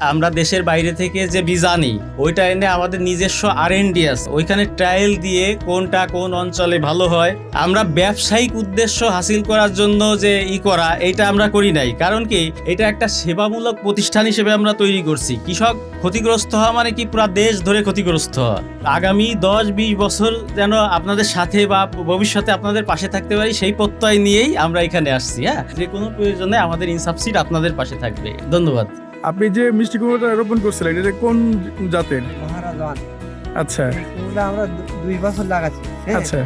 আমরা দেশের বাইরে থেকে যে বীজ আনি ওইটা এনে আমাদের নিজস্ব R&D আছে, ওইখানে ট্রায়াল দিয়ে কোনটা কোন অঞ্চলে ভালো হয়। আমরা ব্যবসায়িক উদ্দেশ্য হাসিল করার জন্য যে করা, এটা আমরা করি নাই। কারণ কি, এটা একটা সেবামূলক প্রতিষ্ঠান হিসেবে আমরা তৈরি করছি। কৃষক ক্ষতিগ্রস্ত হওয়া মানে কি পুরো দেশ ধরে ক্ষতিগ্রস্ত হওয়া। আগামী 10-20 বছর যেন আপনাদের সাথে বা ভবিষ্যতে আপনাদের পাশে থাকতে পারি, সেই প্রত্যয় নিয়েই আমরা এখানে আসছি। হ্যাঁ, যে কোনো প্রয়োজনে আমাদের ইনসাফ সিড আপনাদের পাশে থাকবে। ধন্যবাদ। আপনি যে মিষ্টি কুমড়োটা রোপণ করছিলেন এটা কোন জাতের? মহারাজান আচ্ছা কুমড়া আমরা 2 বছর লাগাচ্ছি। আচ্ছা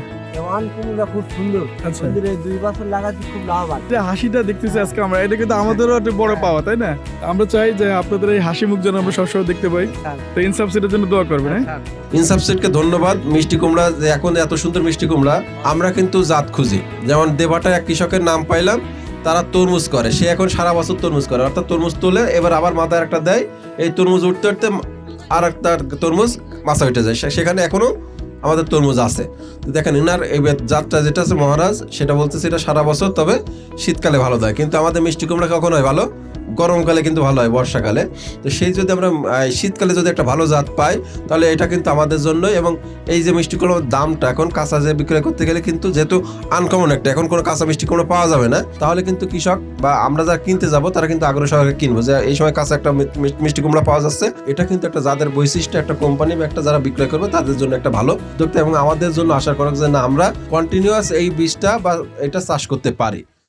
ওয়ান কুমড়া খুব সুন্দর। আচ্ছা। আমাদের এই 2 বছর লাগাচ্ছি, খুব লাভবান। যে হাসিটা দেখতেছি আজকে আমরা, এটা কিন্তু আমাদেরও একটা বড় পাওয়া, তাই না? আমরা চাই যে আপনাদের এই হাসি মুখ যেন আমরা সবসময় দেখতে পাই। তো ইনসাফ সিটের জন্য দোয়া করবেন। হ্যাঁ, ইনসাফ সিডকে ধন্যবাদ। মিষ্টি কুমড়া যে এখন এত সুন্দর মিষ্টি কুমড়া, আমরা কিন্তু জাত খুঁজি। যেমন দেবাটা এক কৃষকের নাম পাইলাম, তারা তরমুজ করে, সে এখন সারা বছর তরমুজ করে, অর্থাৎ তরমুজ তোলে, এবার আবার মাথায় একটা দেয়, এই তরমুজ উঠতে উঠতে আর একটা তরমুজ মাথা উঠে যায়, সেখানে এখনো আমাদের তরমুজ আছে। তো দেখেন ইনার এই জাতটা যেটা আছে মহারাজ, সেটা বলতেছে এটা সারা বছর, তবে শীতকালে ভালো দেয়। কিন্তু আমাদের মিষ্টি কুমড়া কখন হয় ভালো? গরমকালে কিন্তু ভালো হয়, বর্ষাকালে। তো সেই যদি আমরা শীতকালে যদি একটা ভালো জাত পাই, তাহলে এটা কিন্তু আমাদের জন্যই। এবং এই যে মিষ্টি কুমড়োর দামটা এখন কাঁচা যে বিক্রয় করতে গেলে কিন্তু যেহেতু আনকমন একটা, এখন কোনো কাঁচা মিষ্টি কুমড়ো পাওয়া যাবে না, তাহলে কিন্তু কৃষক বা আমরা যারা কিনতে যাব তারা কিন্তু আগ্রহ সহকারে কিনবো যে এই সময় কাঁচা একটা মিষ্টি কুমড়া পাওয়া যাচ্ছে। এটা কিন্তু একটা যাদের বৈশিষ্ট্য, একটা কোম্পানি বা একটা যারা বিক্রয় করবে তাদের জন্য একটা ভালো উদ্যোক্তা, এবং আমাদের জন্য আশা করা যে না আমরা কন্টিনিউয়াস এই বীজটা বা এটা চাষ করতে পারি।